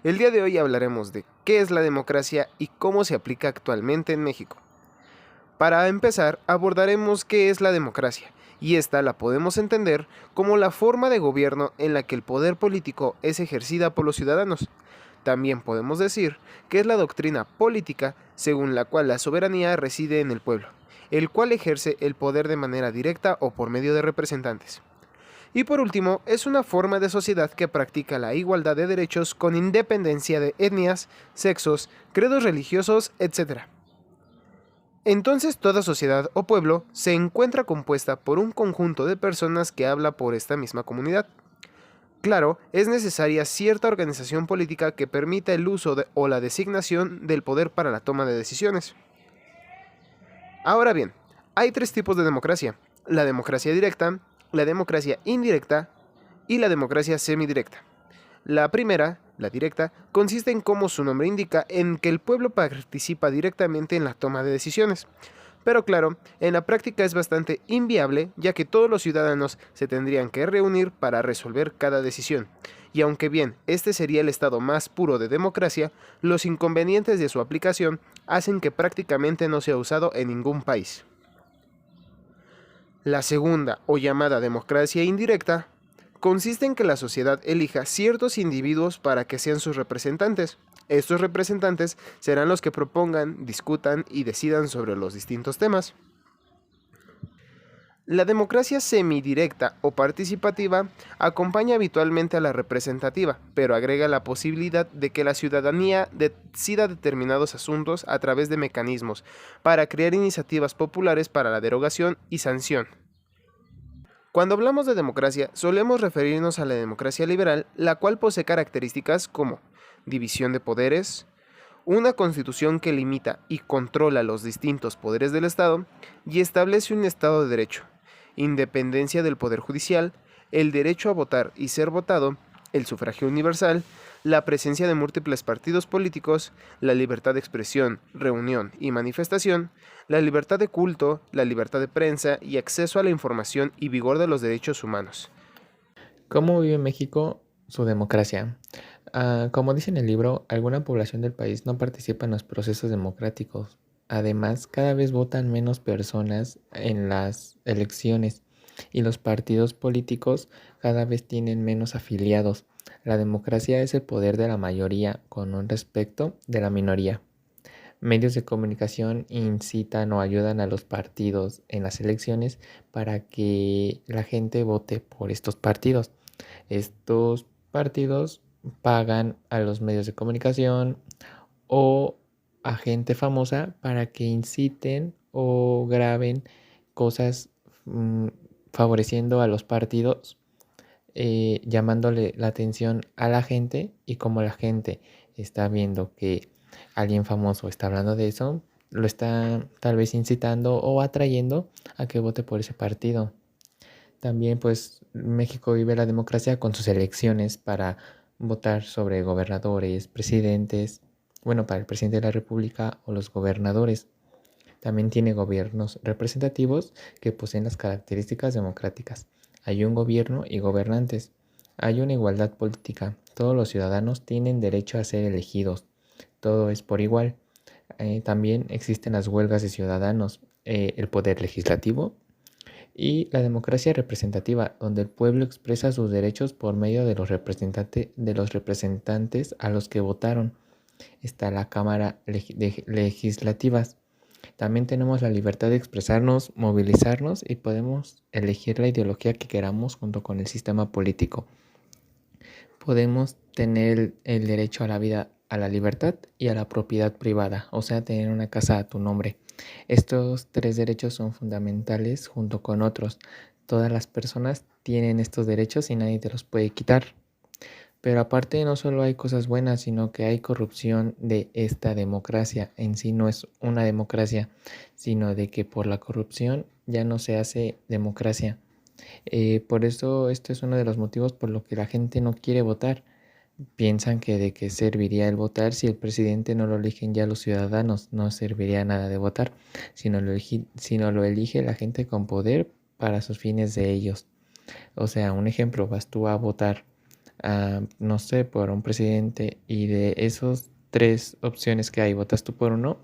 El día de hoy hablaremos de qué es la democracia y cómo se aplica actualmente en México. Para empezar, abordaremos qué es la democracia, y esta la podemos entender como la forma de gobierno en la que el poder político es ejercida por los ciudadanos. También podemos decir que es la doctrina política según la cual la soberanía reside en el pueblo, el cual ejerce el poder de manera directa o por medio de representantes. Y por último, es una forma de sociedad que practica la igualdad de derechos con independencia de etnias, sexos, credos religiosos, etc. Entonces toda sociedad o pueblo se encuentra compuesta por un conjunto de personas que habla por esta misma comunidad. Claro, es necesaria cierta organización política que permita el uso o la designación del poder para la toma de decisiones. Ahora bien, hay tres tipos de democracia: la democracia directa, la democracia indirecta y la democracia semidirecta. La primera, la directa, consiste en, como su nombre indica, en que el pueblo participa directamente en la toma de decisiones. Pero claro, en la práctica es bastante inviable, ya que todos los ciudadanos se tendrían que reunir para resolver cada decisión. Y aunque bien este sería el estado más puro de democracia, los inconvenientes de su aplicación hacen que prácticamente no sea usado en ningún país. La segunda, o llamada democracia indirecta, consiste en que la sociedad elija ciertos individuos para que sean sus representantes. Estos representantes serán los que propongan, discutan y decidan sobre los distintos temas. La democracia semidirecta o participativa acompaña habitualmente a la representativa, pero agrega la posibilidad de que la ciudadanía decida determinados asuntos a través de mecanismos para crear iniciativas populares para la derogación y sanción. Cuando hablamos de democracia, solemos referirnos a la democracia liberal, la cual posee características como división de poderes, una constitución que limita y controla los distintos poderes del Estado y establece un Estado de derecho, independencia del poder judicial, el derecho a votar y ser votado, el sufragio universal, la presencia de múltiples partidos políticos, la libertad de expresión, reunión y manifestación, la libertad de culto, la libertad de prensa y acceso a la información y vigor de los derechos humanos. ¿Cómo vive México su democracia? Como dice en el libro, alguna población del país no participa en los procesos democráticos. Además, cada vez votan menos personas en las elecciones y los partidos políticos cada vez tienen menos afiliados. La democracia es el poder de la mayoría con un respecto de la minoría. Medios de comunicación incitan o ayudan a los partidos en las elecciones para que la gente vote por estos partidos. Estos partidos pagan a los medios de comunicación o a gente famosa para que inciten o graben cosas favoreciendo a los partidos, llamándole la atención a la gente, y como la gente está viendo que alguien famoso está hablando de eso, lo está tal vez incitando o atrayendo a que vote por ese partido. También pues México vive la democracia con sus elecciones para votar sobre gobernadores, presidentes, bueno, para el presidente de la República o los gobernadores. También tiene gobiernos representativos que poseen las características democráticas. Hay un gobierno y gobernantes. Hay una igualdad política. Todos los ciudadanos tienen derecho a ser elegidos. Todo es por igual. También existen las huelgas de ciudadanos, el poder legislativo y la democracia representativa, donde el pueblo expresa sus derechos por medio de los representantes a los que votaron. Está la Cámara Legislativas. También tenemos la libertad de expresarnos, movilizarnos y podemos elegir la ideología que queramos junto con el sistema político. Podemos tener el derecho a la vida, a la libertad y a la propiedad privada, o sea, tener una casa a tu nombre. Estos tres derechos son fundamentales junto con otros. Todas las personas tienen estos derechos y nadie te los puede quitar. Pero aparte no solo hay cosas buenas, sino que hay corrupción de esta democracia. En sí no es una democracia, sino de que por la corrupción ya no se hace democracia. Por eso esto es uno de los motivos por lo que la gente no quiere votar. Piensan que de qué serviría el votar si el presidente no lo eligen ya los ciudadanos. No serviría nada de votar, sino lo elige la gente con poder para sus fines de ellos. O sea, un ejemplo, vas tú a votar no sé, por un presidente y de esos 3 opciones que hay, votas tú por uno,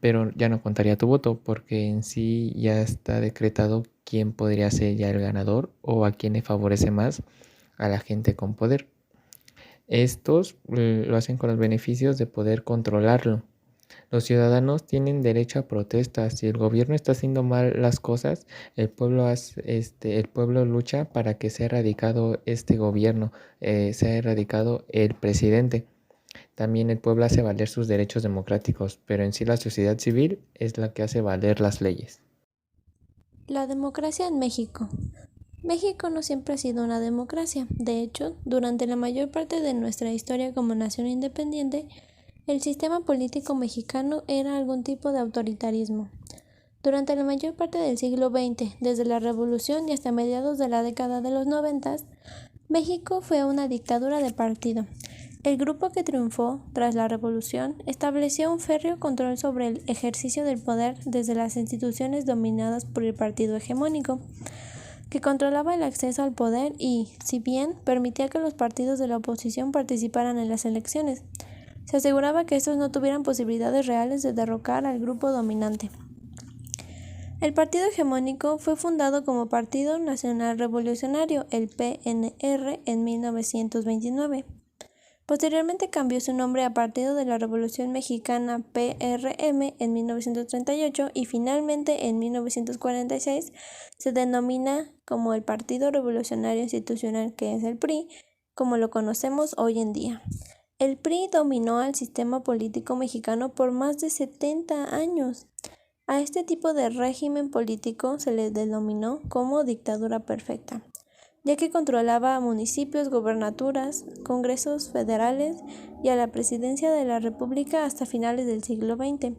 pero ya no contaría tu voto porque en sí ya está decretado quién podría ser ya el ganador o a quién le favorece más a la gente con poder. Estos lo hacen con los beneficios de poder controlarlo. Los ciudadanos tienen derecho a protestas. Si el gobierno está haciendo mal las cosas, el pueblo lucha para que sea erradicado este gobierno, sea erradicado el presidente. También el pueblo hace valer sus derechos democráticos, pero en sí la sociedad civil es la que hace valer las leyes. La democracia en México. México no siempre ha sido una democracia. De hecho, durante la mayor parte de nuestra historia como nación independiente, el sistema político mexicano era algún tipo de autoritarismo. Durante la mayor parte del siglo XX, desde la Revolución y hasta mediados de la década de los 90, México fue una dictadura de partido. El grupo que triunfó tras la Revolución estableció un férreo control sobre el ejercicio del poder desde las instituciones dominadas por el partido hegemónico, que controlaba el acceso al poder y, si bien permitía que los partidos de la oposición participaran en las elecciones, se aseguraba que estos no tuvieran posibilidades reales de derrocar al grupo dominante. El partido hegemónico fue fundado como Partido Nacional Revolucionario, el PNR, en 1929. Posteriormente cambió su nombre a Partido de la Revolución Mexicana, PRM, en 1938 y finalmente en 1946 se denomina como el Partido Revolucionario Institucional, que es el PRI, como lo conocemos hoy en día. El PRI dominó al sistema político mexicano por más de 70 años. A este tipo de régimen político se le denominó como dictadura perfecta, ya que controlaba a municipios, gobernaturas, congresos federales y a la presidencia de la República hasta finales del siglo XX.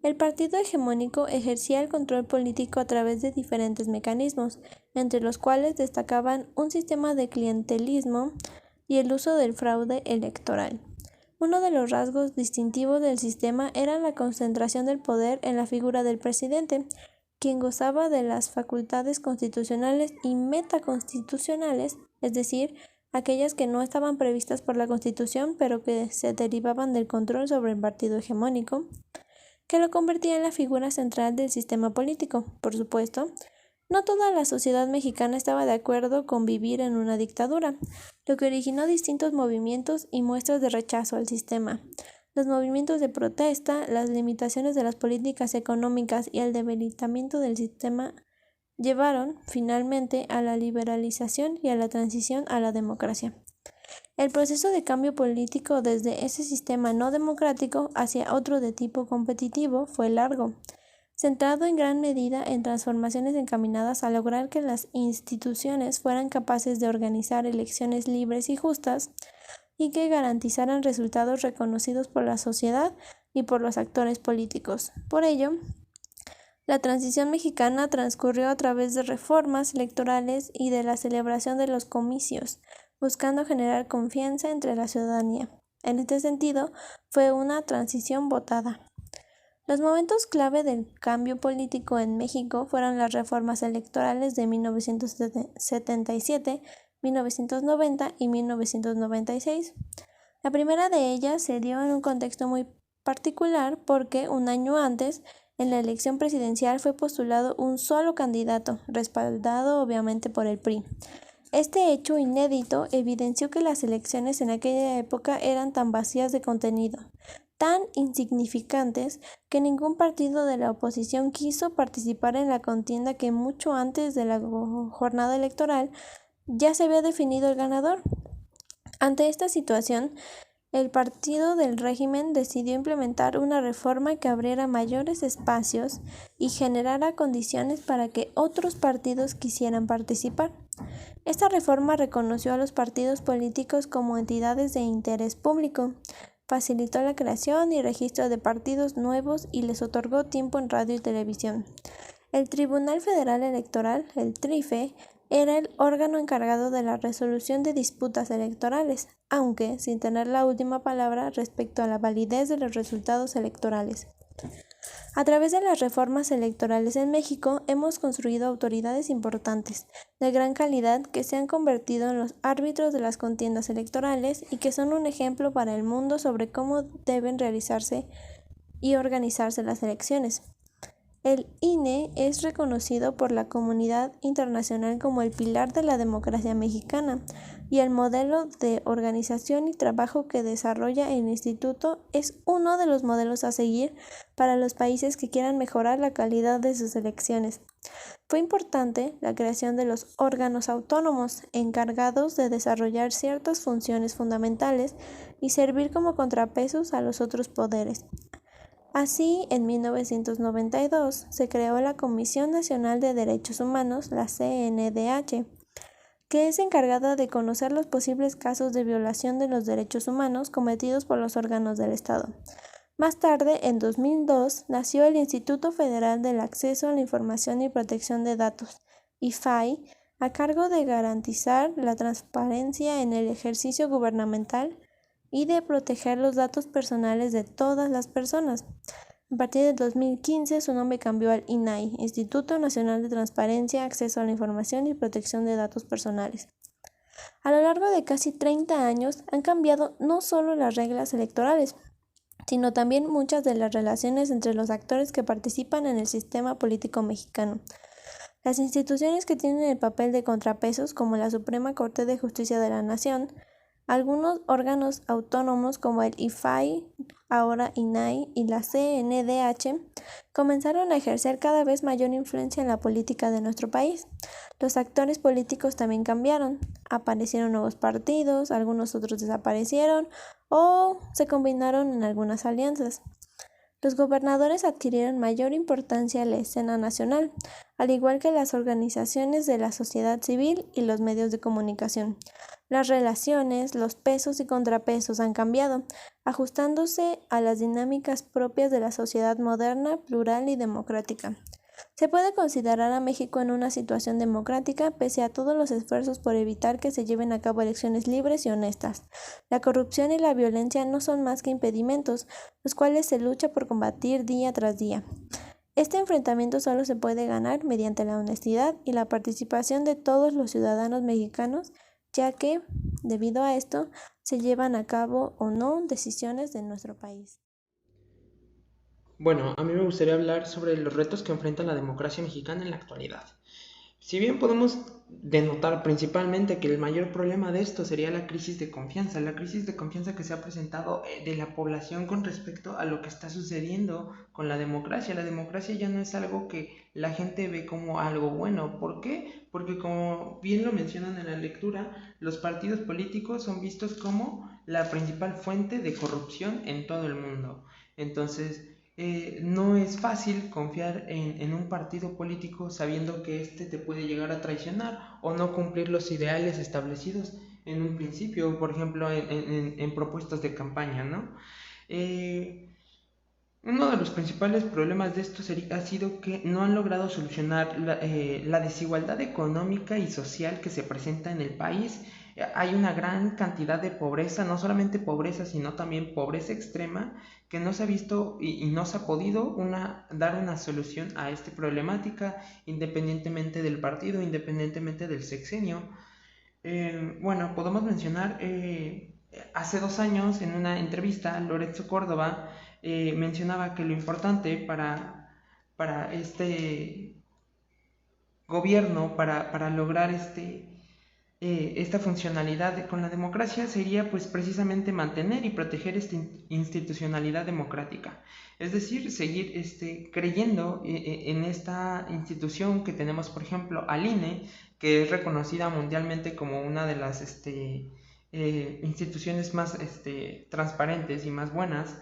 El partido hegemónico ejercía el control político a través de diferentes mecanismos, entre los cuales destacaban un sistema de clientelismo y el uso del fraude electoral. Uno de los rasgos distintivos del sistema era la concentración del poder en la figura del presidente, quien gozaba de las facultades constitucionales y metaconstitucionales, es decir, aquellas que no estaban previstas por la Constitución pero que se derivaban del control sobre el partido hegemónico, que lo convertía en la figura central del sistema político. Por supuesto, no toda la sociedad mexicana estaba de acuerdo con vivir en una dictadura, lo que originó distintos movimientos y muestras de rechazo al sistema. Los movimientos de protesta, las limitaciones de las políticas económicas y el debilitamiento del sistema llevaron, finalmente, a la liberalización y a la transición a la democracia. El proceso de cambio político desde ese sistema no democrático hacia otro de tipo competitivo fue largo, centrado en gran medida en transformaciones encaminadas a lograr que las instituciones fueran capaces de organizar elecciones libres y justas y que garantizaran resultados reconocidos por la sociedad y por los actores políticos. Por ello, la transición mexicana transcurrió a través de reformas electorales y de la celebración de los comicios, buscando generar confianza entre la ciudadanía. En este sentido, fue una transición votada. Los momentos clave del cambio político en México fueron las reformas electorales de 1977, 1990 y 1996. La primera de ellas se dio en un contexto muy particular porque un año antes, en la elección presidencial, fue postulado un solo candidato, respaldado obviamente por el PRI. Este hecho inédito evidenció que las elecciones en aquella época eran tan vacías de contenido, tan insignificantes, que ningún partido de la oposición quiso participar en la contienda que mucho antes de la jornada electoral ya se había definido el ganador. Ante esta situación, el partido del régimen decidió implementar una reforma que abriera mayores espacios y generara condiciones para que otros partidos quisieran participar. Esta reforma reconoció a los partidos políticos como entidades de interés público, facilitó la creación y registro de partidos nuevos y les otorgó tiempo en radio y televisión. El Tribunal Federal Electoral, el TRIFE, era el órgano encargado de la resolución de disputas electorales, aunque sin tener la última palabra respecto a la validez de los resultados electorales. A través de las reformas electorales en México hemos construido autoridades importantes, de gran calidad, que se han convertido en los árbitros de las contiendas electorales y que son un ejemplo para el mundo sobre cómo deben realizarse y organizarse las elecciones. El INE es reconocido por la comunidad internacional como el pilar de la democracia mexicana y el modelo de organización y trabajo que desarrolla el instituto es uno de los modelos a seguir para los países que quieran mejorar la calidad de sus elecciones. Fue importante la creación de los órganos autónomos encargados de desarrollar ciertas funciones fundamentales y servir como contrapesos a los otros poderes. Así, en 1992 se creó la Comisión Nacional de Derechos Humanos, la CNDH, que es encargada de conocer los posibles casos de violación de los derechos humanos cometidos por los órganos del Estado. Más tarde, en 2002, nació el Instituto Federal del Acceso a la Información y Protección de Datos, IFAI, a cargo de garantizar la transparencia en el ejercicio gubernamental y de proteger los datos personales de todas las personas. A partir de 2015 su nombre cambió al INAI, Instituto Nacional de Transparencia, Acceso a la Información y Protección de Datos Personales. A lo largo de casi 30 años han cambiado no solo las reglas electorales, sino también muchas de las relaciones entre los actores que participan en el sistema político mexicano. Las instituciones que tienen el papel de contrapesos, como la Suprema Corte de Justicia de la Nación, algunos órganos autónomos como el IFAI, ahora INAI, y la CNDH, comenzaron a ejercer cada vez mayor influencia en la política de nuestro país. Los actores políticos también cambiaron, aparecieron nuevos partidos, algunos otros desaparecieron o se combinaron en algunas alianzas. Los gobernadores adquirieron mayor importancia en la escena nacional, al igual que las organizaciones de la sociedad civil y los medios de comunicación. Las relaciones, los pesos y contrapesos han cambiado, ajustándose a las dinámicas propias de la sociedad moderna, plural y democrática. Se puede considerar a México en una situación democrática pese a todos los esfuerzos por evitar que se lleven a cabo elecciones libres y honestas. La corrupción y la violencia no son más que impedimentos, los cuales se lucha por combatir día tras día. Este enfrentamiento solo se puede ganar mediante la honestidad y la participación de todos los ciudadanos mexicanos, ya que, debido a esto, se llevan a cabo o no decisiones de nuestro país. Bueno, a mí me gustaría hablar sobre los retos que enfrenta la democracia mexicana en la actualidad. Si bien podemos denotar principalmente que el mayor problema de esto sería la crisis de confianza que se ha presentado de la población con respecto a lo que está sucediendo con la democracia. La democracia ya no es algo que la gente ve como algo bueno. ¿Por qué? Porque como bien lo mencionan en la lectura, los partidos políticos son vistos como la principal fuente de corrupción en todo el mundo. Entonces, no es fácil confiar en un partido político sabiendo que éste te puede llegar a traicionar o no cumplir los ideales establecidos en un principio, por ejemplo, en propuestas de campaña, ¿no? Uno de los principales problemas de esto ha sido que no han logrado solucionar la desigualdad económica y social que se presenta en el país. Hay una gran cantidad de pobreza, no solamente pobreza, sino también pobreza extrema, que no se ha visto y no se ha podido dar una solución a esta problemática, independientemente del partido, independientemente del sexenio. Bueno, podemos mencionar, hace 2 años en una entrevista, Lorenzo Córdoba mencionaba que lo importante para este gobierno, para lograr esta funcionalidad con la democracia sería pues precisamente mantener y proteger esta institucionalidad democrática, es decir, seguir creyendo en esta institución que tenemos, por ejemplo, al INE, que es reconocida mundialmente como una de las instituciones más transparentes y más buenas.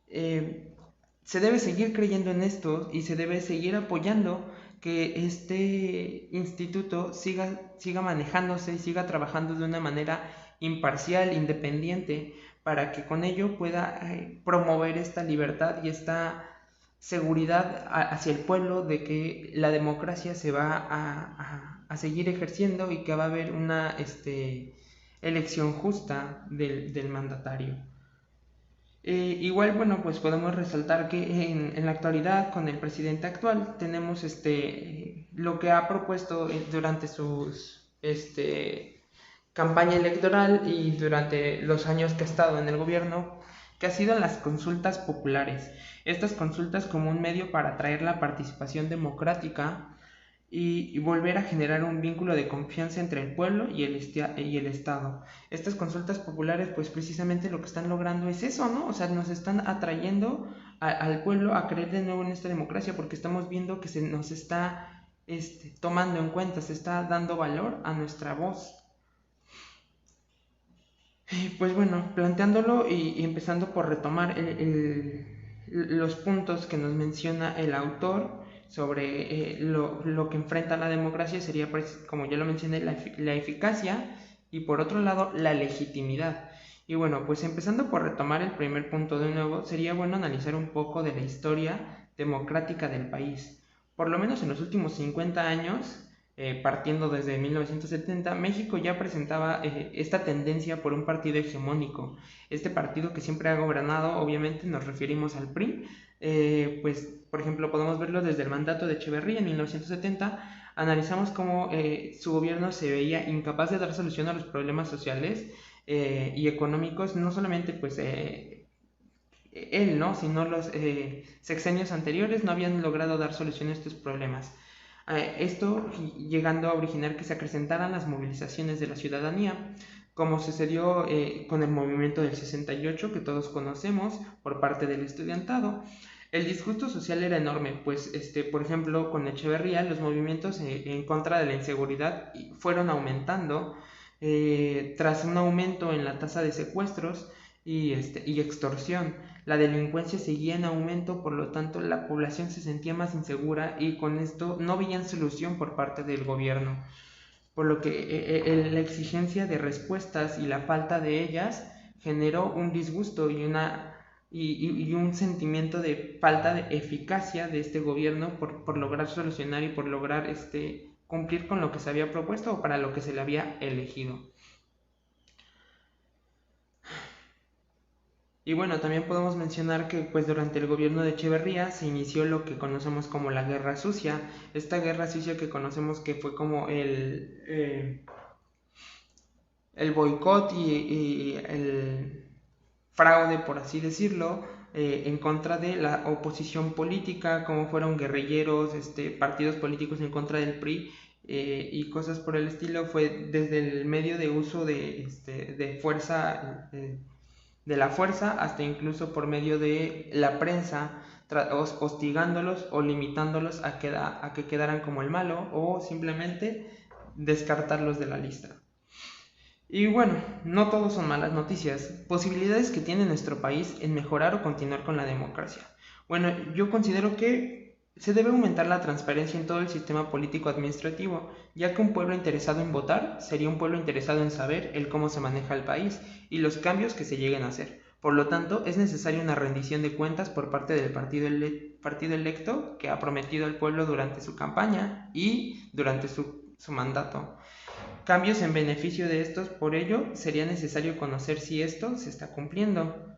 Se debe seguir creyendo en esto y se debe seguir apoyando que este instituto siga manejándose y siga trabajando de una manera imparcial, independiente, para que con ello pueda promover esta libertad y esta seguridad hacia el pueblo de que la democracia se va a seguir ejerciendo y que va a haber una elección justa del mandatario. Igual, bueno, pues podemos resaltar que en la actualidad, con el presidente actual, tenemos lo que ha propuesto durante sus campaña electoral y durante los años que ha estado en el gobierno, que ha sido las consultas populares. Estas consultas como un medio para atraer la participación democrática y volver a generar un vínculo de confianza entre el pueblo y el Estado. Estas consultas populares, pues precisamente lo que están logrando es eso, ¿no? O sea, nos están atrayendo al pueblo a creer de nuevo en esta democracia, porque estamos viendo que se nos está tomando en cuenta, se está dando valor a nuestra voz. Pues bueno, planteándolo y empezando por retomar los puntos que nos menciona el autor sobre lo que enfrenta la democracia sería, como ya lo mencioné, la eficacia y por otro lado la legitimidad. Y bueno, pues empezando por retomar el primer punto de nuevo, sería bueno analizar un poco de la historia democrática del país. Por lo menos en los últimos 50 años, partiendo desde 1970, México ya presentaba esta tendencia por un partido hegemónico. Este partido que siempre ha gobernado, obviamente nos referimos al PRI, pues por ejemplo podemos verlo desde el mandato de Echeverría en 1970, analizamos cómo su gobierno se veía incapaz de dar solución a los problemas sociales y económicos, no solamente pues él, ¿no? Sino los sexenios anteriores no habían logrado dar solución a estos problemas. Esto llegando a originar que se acrecentaran las movilizaciones de la ciudadanía, como sucedió con el movimiento del 68 que todos conocemos por parte del estudiantado. El disgusto social era enorme, pues por ejemplo con Echeverría los movimientos en contra de la inseguridad fueron aumentando tras un aumento en la tasa de secuestros y extorsión. La delincuencia seguía en aumento, por lo tanto la población se sentía más insegura y con esto no veían solución por parte del gobierno, por lo que la exigencia de respuestas y la falta de ellas generó un disgusto y un sentimiento de falta de eficacia de este gobierno por lograr solucionar y por lograr cumplir con lo que se había propuesto o para lo que se le había elegido. Y bueno, también podemos mencionar que pues durante el gobierno de Echeverría se inició lo que conocemos como la Guerra Sucia. Esta Guerra Sucia que conocemos que fue como el boicot y el fraude, por así decirlo, en contra de la oposición política, como fueron guerrilleros, partidos políticos en contra del PRI y cosas por el estilo. Fue desde el medio de uso de fuerza, de la fuerza, hasta incluso por medio de la prensa, hostigándolos o limitándolos a que quedaran como el malo o simplemente descartarlos de la lista. Y bueno, no todo son malas noticias. Posibilidades que tiene nuestro país en mejorar o continuar con la democracia. Bueno, yo considero que se debe aumentar la transparencia en todo el sistema político administrativo, ya que un pueblo interesado en votar sería un pueblo interesado en saber el cómo se maneja el país y los cambios que se lleguen a hacer. Por lo tanto, es necesaria una rendición de cuentas por parte del partido electo que ha prometido al pueblo durante su campaña y durante su mandato. Cambios en beneficio de estos, por ello, sería necesario conocer si esto se está cumpliendo.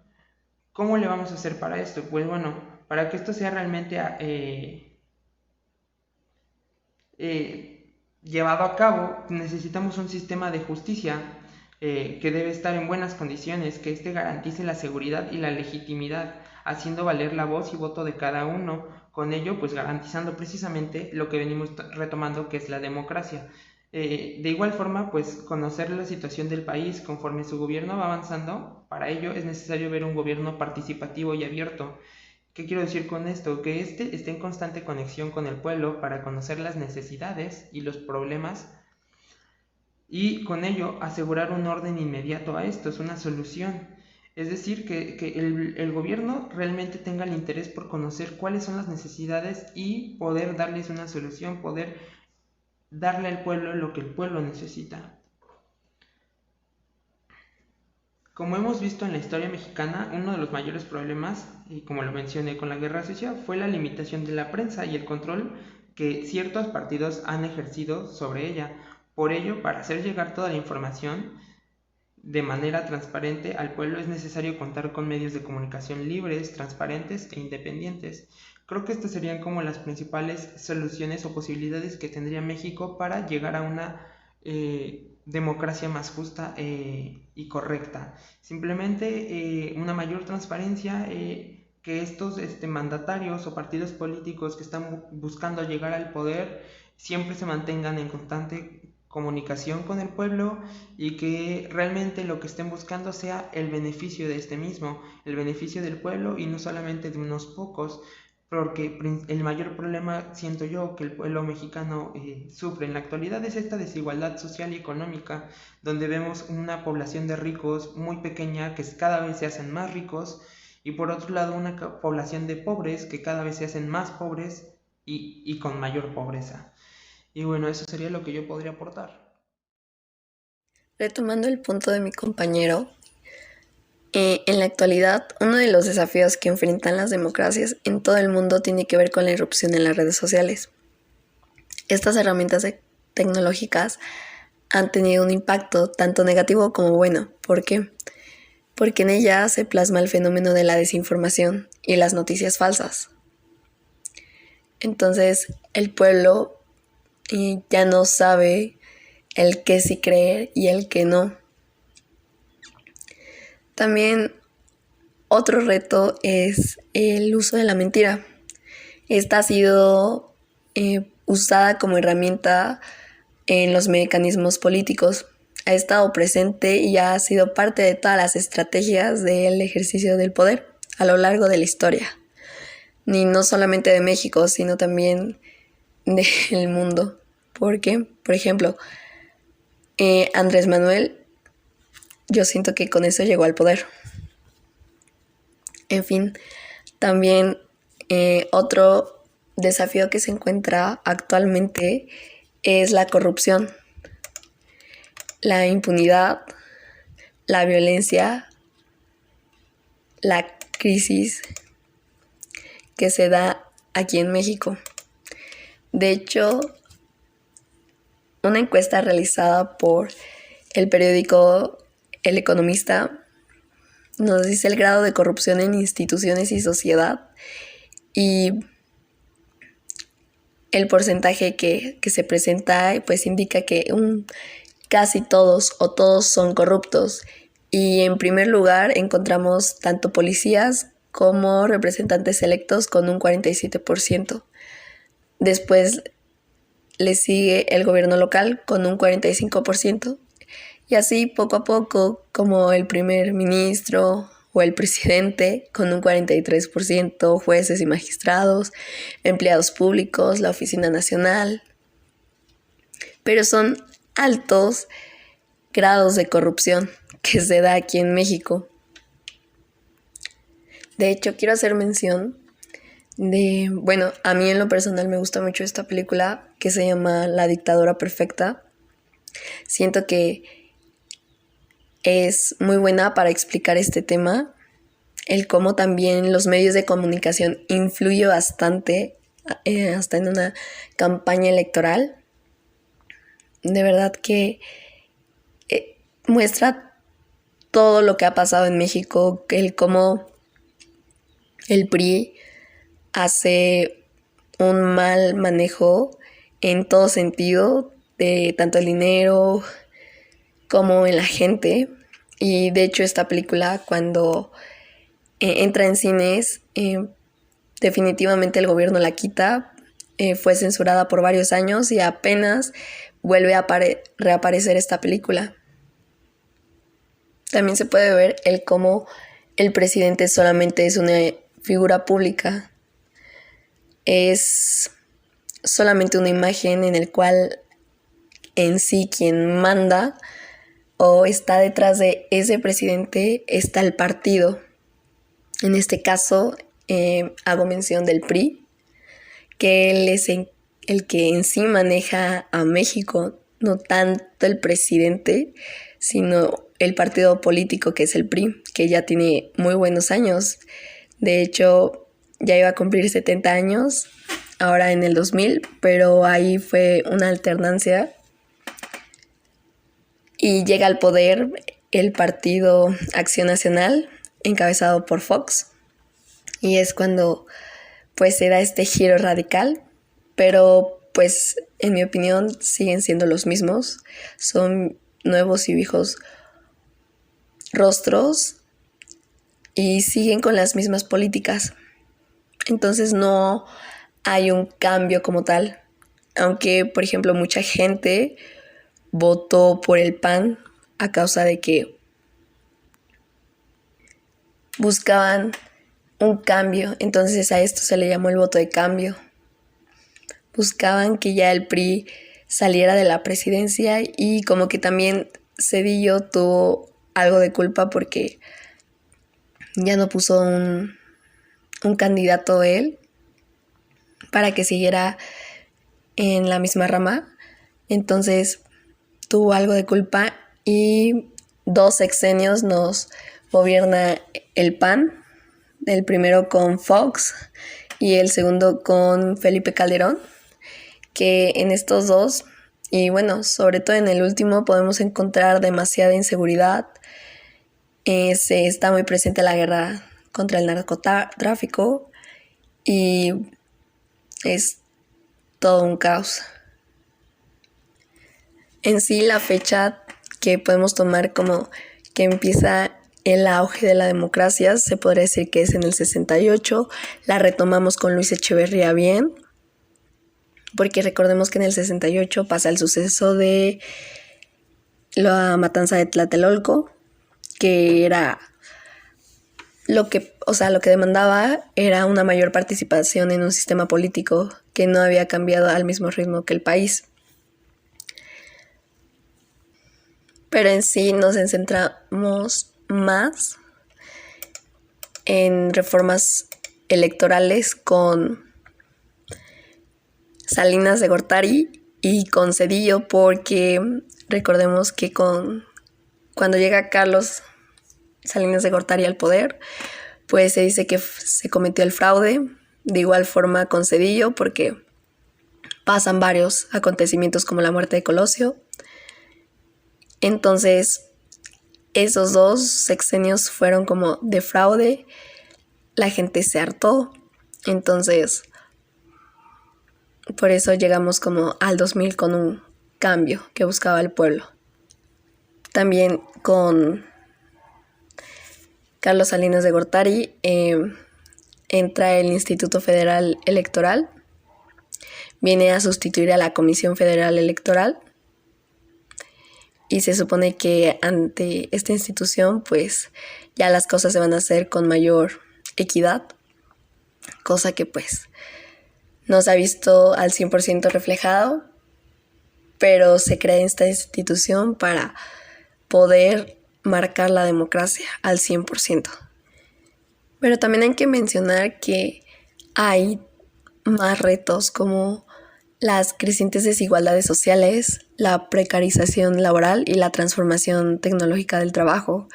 ¿Cómo le vamos a hacer para esto? Pues bueno, para que esto sea realmente llevado a cabo, necesitamos un sistema de justicia que debe estar en buenas condiciones, que garantice la seguridad y la legitimidad, haciendo valer la voz y voto de cada uno, con ello pues garantizando precisamente lo que venimos retomando, que es la democracia. De igual forma, pues conocer la situación del país conforme su gobierno va avanzando. Para ello es necesario ver un gobierno participativo y abierto. ¿Qué quiero decir con esto? Que esté en constante conexión con el pueblo para conocer las necesidades y los problemas y con ello asegurar un orden inmediato a estos, una solución. Es decir, que el gobierno realmente tenga el interés por conocer cuáles son las necesidades y poder darles una solución, poder darle al pueblo lo que el pueblo necesita. Como hemos visto en la historia mexicana, uno de los mayores problemas, y como lo mencioné con la Guerra Sucia, fue la limitación de la prensa y el control que ciertos partidos han ejercido sobre ella. Por ello, para hacer llegar toda la información, de manera transparente al pueblo, es necesario contar con medios de comunicación libres, transparentes e independientes. Creo que estas serían como las principales soluciones o posibilidades que tendría México para llegar a una democracia más justa y correcta. Simplemente una mayor transparencia, que estos mandatarios o partidos políticos que están buscando llegar al poder siempre se mantengan en constante comunicación con el pueblo y que realmente lo que estén buscando sea el beneficio de este mismo, el beneficio del pueblo y no solamente de unos pocos, porque el mayor problema, siento yo, que el pueblo mexicano sufre en la actualidad es esta desigualdad social y económica, donde vemos una población de ricos muy pequeña que cada vez se hacen más ricos y por otro lado una población de pobres que cada vez se hacen más pobres y con mayor pobreza. Y bueno, eso sería lo que yo podría aportar. Retomando el punto de mi compañero, en la actualidad, uno de los desafíos que enfrentan las democracias en todo el mundo tiene que ver con la irrupción en las redes sociales. Estas herramientas tecnológicas han tenido un impacto tanto negativo como bueno. ¿Por qué? Porque en ellas se plasma el fenómeno de la desinformación y las noticias falsas. Entonces, el pueblo ya no sabe el qué sí creer y el qué no. También otro reto es el uso de la mentira. Esta ha sido usada como herramienta en los mecanismos políticos. Ha estado presente y ha sido parte de todas las estrategias del ejercicio del poder a lo largo de la historia. Ni no solamente de México, sino también del mundo. Porque, por ejemplo, Andrés Manuel, yo siento que con eso llegó al poder. En fin, también otro desafío que se encuentra actualmente es la corrupción, la impunidad, la violencia, la crisis que se da aquí en México. De hecho, una encuesta realizada por el periódico El Economista nos dice el grado de corrupción en instituciones y sociedad y el porcentaje que se presenta pues indica que casi todos o todos son corruptos y en primer lugar encontramos tanto policías como representantes electos con un 47%. Después le sigue el gobierno local con un 45%. Y así poco a poco, como el primer ministro o el presidente con un 43%, jueces y magistrados, empleados públicos, la Oficina Nacional. Pero son altos grados de corrupción que se da aquí en México. De hecho, quiero hacer mención a mí en lo personal me gusta mucho esta película que se llama La dictadura perfecta. Siento que es muy buena para explicar este tema, el cómo también los medios de comunicación influyen bastante, hasta en una campaña electoral. De verdad que muestra todo lo que ha pasado en México, el cómo el PRI hace un mal manejo en todo sentido, de tanto el dinero como en la gente. Y de hecho esta película cuando entra en cines, definitivamente el gobierno la quita, fue censurada por varios años y apenas vuelve a reaparecer esta película. También se puede ver el cómo el presidente solamente es una figura pública, es solamente una imagen en el cual en sí quien manda o está detrás de ese presidente está el partido. En este caso hago mención del PRI, que él es el que en sí maneja a México, no tanto el presidente, sino el partido político que es el PRI, que ya tiene muy buenos años. De hecho, ya iba a cumplir 70 años, ahora en el 2000, pero ahí fue una alternancia y llega al poder el partido Acción Nacional, encabezado por Fox, y es cuando pues se da este giro radical, pero pues en mi opinión siguen siendo los mismos, son nuevos y viejos rostros y siguen con las mismas políticas. Entonces no hay un cambio como tal, aunque por ejemplo mucha gente votó por el PAN a causa de que buscaban un cambio, entonces a esto se le llamó el voto de cambio. Buscaban que ya el PRI saliera de la presidencia y como que también Zedillo tuvo algo de culpa porque ya no puso un candidato él para que siguiera en la misma rama, entonces tuvo algo de culpa y 2 sexenios nos gobierna el PAN, el primero con Fox y el segundo con Felipe Calderón, que en estos dos, y bueno, sobre todo en el último, podemos encontrar demasiada inseguridad. Se está muy presente la guerra contra el narcotráfico y es todo un caos. En sí, la fecha que podemos tomar como que empieza el auge de la democracia se podría decir que es en el 68. La retomamos con Luis Echeverría bien, porque recordemos que en el 68 pasa el suceso de la matanza de Tlatelolco, que era lo que demandaba era una mayor participación en un sistema político que no había cambiado al mismo ritmo que el país. Pero en sí nos centramos más en reformas electorales con Salinas de Gortari y con Zedillo, porque recordemos que cuando llega Carlos Salinas de Gortari al poder, pues se dice que se cometió el fraude, de igual forma con Zedillo, porque pasan varios acontecimientos como la muerte de Colosio. Entonces, esos 2 sexenios fueron como de fraude, la gente se hartó, entonces por eso llegamos como al 2000 con un cambio que buscaba el pueblo. También con Carlos Salinas de Gortari entra el Instituto Federal Electoral, viene a sustituir a la Comisión Federal Electoral y se supone que ante esta institución pues ya las cosas se van a hacer con mayor equidad, cosa que pues no se ha visto al 100% reflejado, pero se crea esta institución para poder marcar la democracia al 100%. Pero también hay que mencionar que hay más retos como las crecientes desigualdades sociales, la precarización laboral y la transformación tecnológica del trabajo.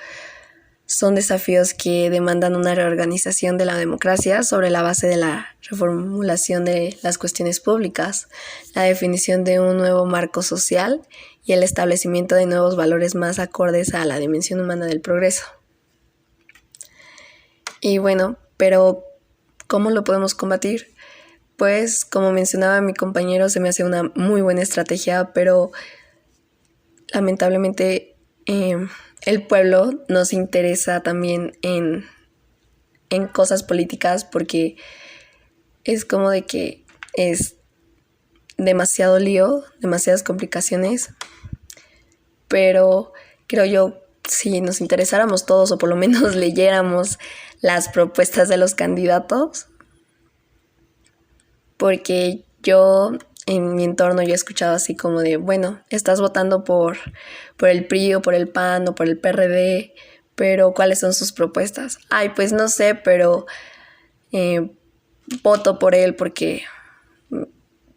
Son desafíos que demandan una reorganización de la democracia sobre la base de la reformulación de las cuestiones públicas, la definición de un nuevo marco social y el establecimiento de nuevos valores más acordes a la dimensión humana del progreso. Y bueno, pero ¿cómo lo podemos combatir? Pues, como mencionaba mi compañero, se me hace una muy buena estrategia, pero lamentablemente el pueblo no se interesa también en cosas políticas porque es como de que es demasiado lío, demasiadas complicaciones, pero creo yo si nos interesáramos todos o por lo menos leyéramos las propuestas de los candidatos, porque yo en mi entorno yo he escuchado así como de, bueno, estás votando por el PRI o por el PAN o por el PRD, pero ¿cuáles son sus propuestas? Ay, pues no sé, pero voto por él porque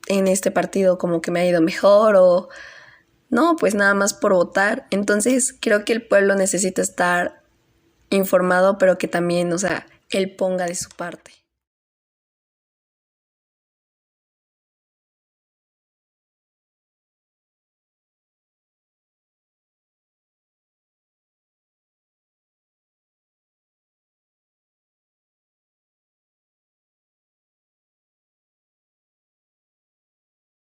en este partido como que me ha ido mejor o no, pues nada más por votar. Entonces creo que el pueblo necesita estar informado, pero que también, él ponga de su parte.